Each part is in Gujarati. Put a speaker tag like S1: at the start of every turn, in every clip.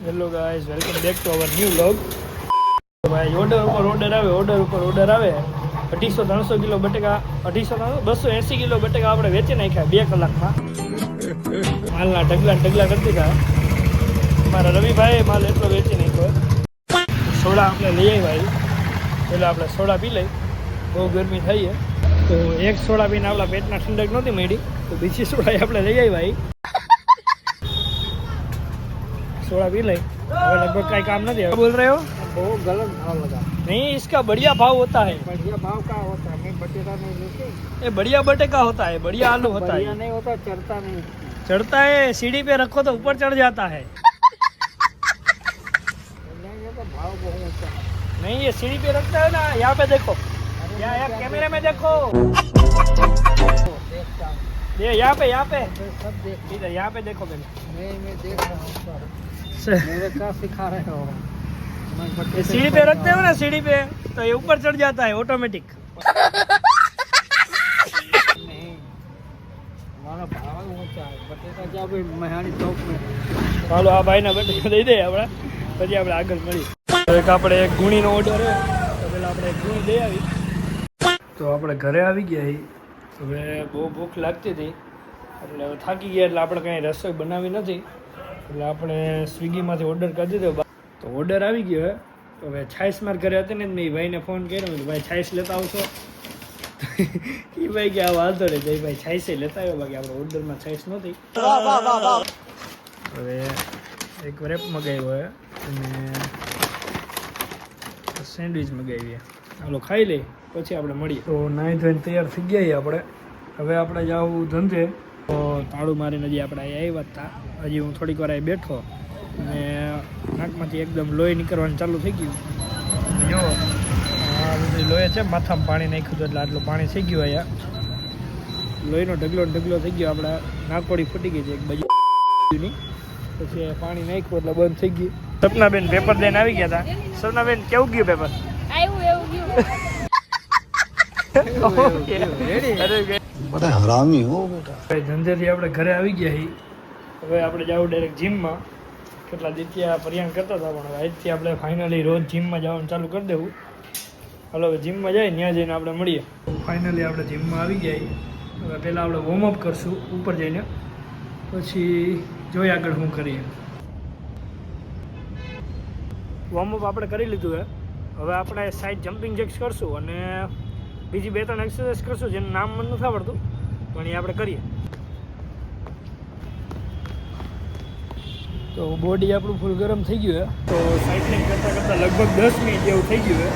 S1: Hello guys, welcome back to our new vlog. ભાઈ ઓર્ડર ઉપર ઓર્ડર આવે 250-300 કિલો બટેકા, 280 કિલો બટેકા આપણે વેચી નાખ્યા 2 કલાકમાં. માલના ઢગલા કરતી હતા મારા રવિભાઈ. માલ એટલો વેચી નાખ્યો. સોડા આપણે લઈ આવ્યા. પહેલાં આપણે સોડા પી લઈ, બહુ ગરમી થઈ છે તો એક સોડા પીને આપણા પેટના ઠંડક નહોતી મળી તો બીજી સોડા આપણે લઈ આવ્યા. सोडा पी ले, लगभग का काम नहीं है. बोल रहे हो
S2: वो गलत भाव लगा.
S1: नहीं, इसका बढ़िया भाव होता है.
S2: बढ़िया भाव का होता है. मैं बटेका नहीं लेते.
S1: ये बढ़िया बटेका होता है, बढ़िया आलू होता है.
S2: बढ़िया नहीं होता, चढ़ता नहीं.
S1: चढ़ता है, सीढ़ी पे रखो तो ऊपर चढ़ जाता है.
S2: नहीं, ये तो भाव बहुत ऊंचा है.
S1: नहीं, ये सीढ़ी पे रखता है ना. यहाँ पे देखो, यहाँ कैमरे में देखो. ये यहाँ पे
S2: सब देख.
S1: इधर यहाँ पे देखो पहले.
S2: मैं देख रहा हूँ. मेरे क्या सिखा रहे हो?
S1: ये सीढ़ी पे रखते हो ना, सीढ़ी पे तो ये ऊपर चढ़ जाता है ऑटोमेटिक.
S2: नहीं, हमारा भाव ऊंचा है. बटेका जब महानी चौक में.
S1: ચાલો આ ભાઈના બટેકા દઈ દે આપણે, પછી આપણે આગળ મળીએ. એક આપણે એક ગુણીનો ઓર્ડર છે તો પેલા આપણે એક ગુણી દઈ આવી. તો આપણે ઘરે આવી ગયા. હવે બહુ ભૂખ લાગતી હતી એટલે હવે થાકી ગયા એટલે આપણે કાંઈ રસોઈ બનાવી નથી એટલે આપણે સ્વિગીમાંથી ઓર્ડર કરી દીધો. તો ઓર્ડર આવી ગયો. તો હવે છાશ માર ઘરે હતી ને મેં ભાઈને ફોન કર્યો કે ભાઈ છાશ લેતા આવશો. એ ભાઈ કે આ વાંધો નહીં જય ભાઈ છાશે લેતા આવ્યો, બાકી આપણે ઓર્ડરમાં છાશ નહોતી. હવે એક રેપ મગાવ્યો હોય અને સેન્ડવિચ મગાવી. હાલો ખાઈ લઈ પછી આપણે મળીએ. તો નાહી ધોઈને તૈયાર થઈ ગયા આપણે. હવે આપણે જવું ધંધે. તો તાળું મારીને હજી આપણે અહીંયા આવ્યા હતા. હજી હું થોડીક વાર અહીં બેઠો અને નાકમાંથી એકદમ લોહી નીકળવાનું ચાલુ થઈ ગયું. જો આ બધું લોહી છે, માથામાં પાણી નાખ્યું હતું એટલે આટલું પાણી થઈ ગયું. અહીંયા લોહીનો ઢગલો થઈ ગયો. આપણે નાકોડી ફૂટી ગઈ છે એક બાજુની. પછી પાણી નાખ્યું એટલે બંધ થઈ ગયું. સપનાબેન પેપર દઈને આવી ગયા હતા. સપનાબેન કેવું ગયું પેપર?
S3: બડા હરામી હો બેટા.
S1: ધંધેથી આપણે ઘરે આવી ગયા. હવે આપણે જવું ડાયરેક્ટ જીમમાં. કેટલા દિવસથી પ્રયાણ કરતા હતા પણ આજથી આપણે ફાઇનલી રોજ જીમમાં જવાનું ચાલુ કરી દેવું. હાલો હવે જીમમાં જાય, ત્યાં જઈને આપણે મળીએ. ફાઇનલી આપણે જીમમાં આવી ગયા. હવે પહેલાં આપણે વોર્મઅપ કરશું ઉપર જઈને, પછી જોઈએ આગળ શું કરીએ. વોર્મઅપ આપણે કરી લીધું છે. હવે આપણે સાઈડ જમ્પિંગ જેક્સ કરશું અને બીજી 2-3 એક્સરસાઇઝ કરશું જેનું નામ મને નથી આવડતું પણ એ આપણે કરીએ. તો બોડી આપણું ફૂલ ગરમ થઈ ગયું છે. તો સાયકલિંગ કરતાં લગભગ 10 મિનિટ જેવું થઈ ગયું છે.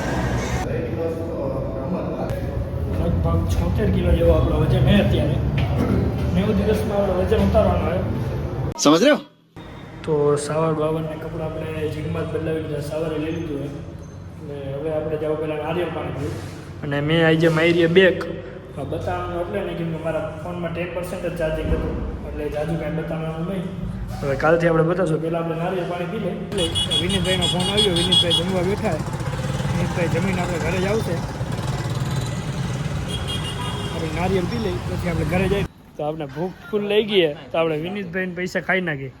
S1: લગભગ 76 કિલો જેવો આપણો વજન છે અત્યારે. 90 દિવસમાં આપણો વજન ઉતારવાનો હોય.
S3: સમજ રહ્યો?
S1: તો સાવર બાવનના કપડાં આપણે જીમમાં જ બદલાવી લીધા. સવારે લઈ લીધું હોય અને હવે આપણે જવું પહેલાં નારિયેળ પાણી પીવું. અને મેં આજે મારી બેક બતાવવાનું એટલે નહીં કેમ કે મારા ફોનમાં 10% જ ચાર્જિંગ હતું એટલે જાજુ કાંઈ બતાવવાનું નહીં. હવે કાલથી આપણે બતાવશું. પહેલાં આપણે નારિયેળ પાણી પી લઈએ. વિનીતભાઈનો ફોન આવ્યો. વિનીતભાઈ જમવા બેઠા. વિનીતભાઈ જમીને આપણે ઘરે જ આવશે. આપણે નારિયેળ પી લઈ પછી આપણે ઘરે જઈએ. તો આપણે ભૂખ ફૂલ લઈ ગઈ તો આપણે વિનીતભાઈને પૈસા ખાઈ નાખીએ.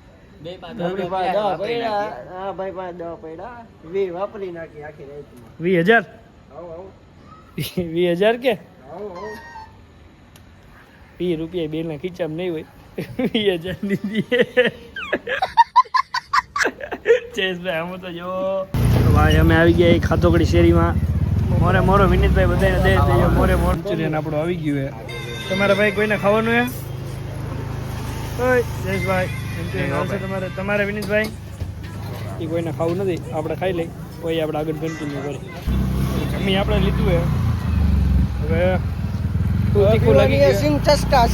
S2: 20,000 વાપરી નાખી આખી રાતમાં.
S1: 20,000 20,000 કે 20 રૂપિયા બેના ખીચામાં નહીં હોય. 20,000 દીધી ચેસભાઈ. આમ તો જો ભાઈ અમે આવી ગયા ખાતોકડી શેરીમાં. મોરો વિનીતભાઈ બધાને દે મોરે મંચુરિયન આપણું આવી ગયું છે. તમારા ભાઈ કોઈને ખાવાનું છે? જયેશભાઈ તમારે વિનીતભાઈ એ કોઈને ખાવું નથી. આપણે ખાઈ લઈ કોઈ આપણે આગળ કન્ટિન્યુ કરી. જમી આપણે લીધું છે. હવે તીખું લાગી ગયું.
S2: સિંગ ચસ્કા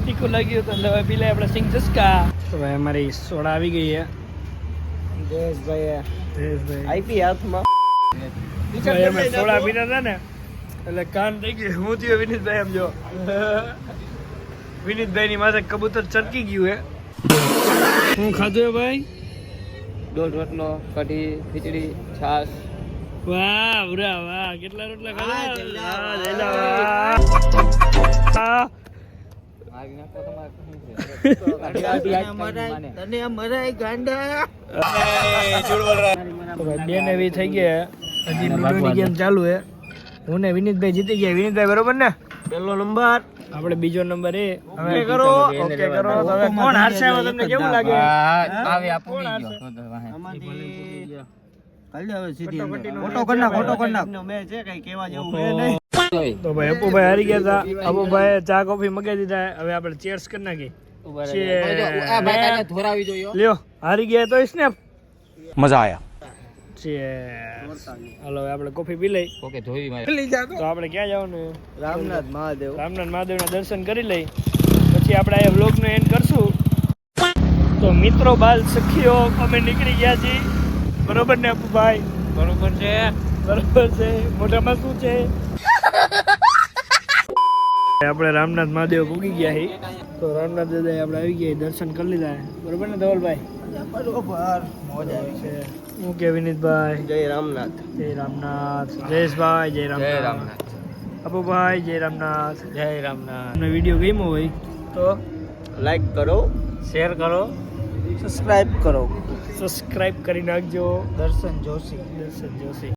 S1: તીખું લાગ્યું તો હવે પી લે આપણે સિંગ ચસ્કા. તો ભાઈ અમારી સોડા આવી ગઈ છે.
S2: જયેશભાઈ આઈપી હાથમાં
S1: અમે સોડા પીના હતા ને એટલે કાન થઈ ગયું. હું થયું વિનીતભાઈ? એમ જો વિનીતભાઈની માથે કબૂતર ચરકી ગયું હે. હું ખાધું હે ભાઈ?
S2: 2 રોટલો, કઢી, ખીચડી, છાશ.
S1: વાહ બુરા વાહ કેટલા રોટલા ખાધા બેન એવી થઈ ગયા હજી લૂડોની ગેમ ચાલુ હે હું ને વિનીતભાઈ જીતી ગયા વિનીતભાઈ બરોબર ને પહેલો નંબર આપણે બીજો નંબર એ ઓકે કરો તો હવે કોણ હારશે હવે તમને કેવું લાગે
S2: આવે આપો
S1: તો ભાઈ અપુભાઈ હારી ગયા હતા અપુભાઈ ચા કોફી મગાવી દીધા હવે આપણે ચેર્સ કરી નાખી લ્યો હારી ગયા તો સ્નેપ
S3: मजा आया
S1: ચેર્સ હાલો હવે આપણે કોફી પી લઈ
S2: ઓકે ધોઈ
S1: તો આપણે ક્યાં જવાનું
S2: રામનાથ
S1: મહાદેવના દર્શન કરી લઈ પછી આપણે આ વ્લોગનો એન્ડ કરશું તો મિત્રો બાલ સખીઓ અમે નીકળી ગયા છીએ બરોબર ને અપુભાઈ
S2: બરોબર છે
S1: મોઢામાં શું છે આપણે રામનાથ મહાદેવ પૂગી ગયા છીએ તો રામનાથ દાદા આપણે આવી ગયા દર્શન કરી લીધા બરોબર ને ધવલભાઈ
S2: બરોબર મોજ આવી છે
S1: હું કે વિનીતભાઈ
S2: જય રામનાથ
S1: જયેશભાઈ જય રામનાથ અપુભાઈ જય રામનાથ તમને વિડીયો ગમ્યો હોય તો
S2: લાઈક કરો
S1: શેર કરો
S2: સબસ્ક્રાઇબ કરો
S1: સબસ્ક્રાઇબ કરી નાખજો
S2: દર્શન જોશી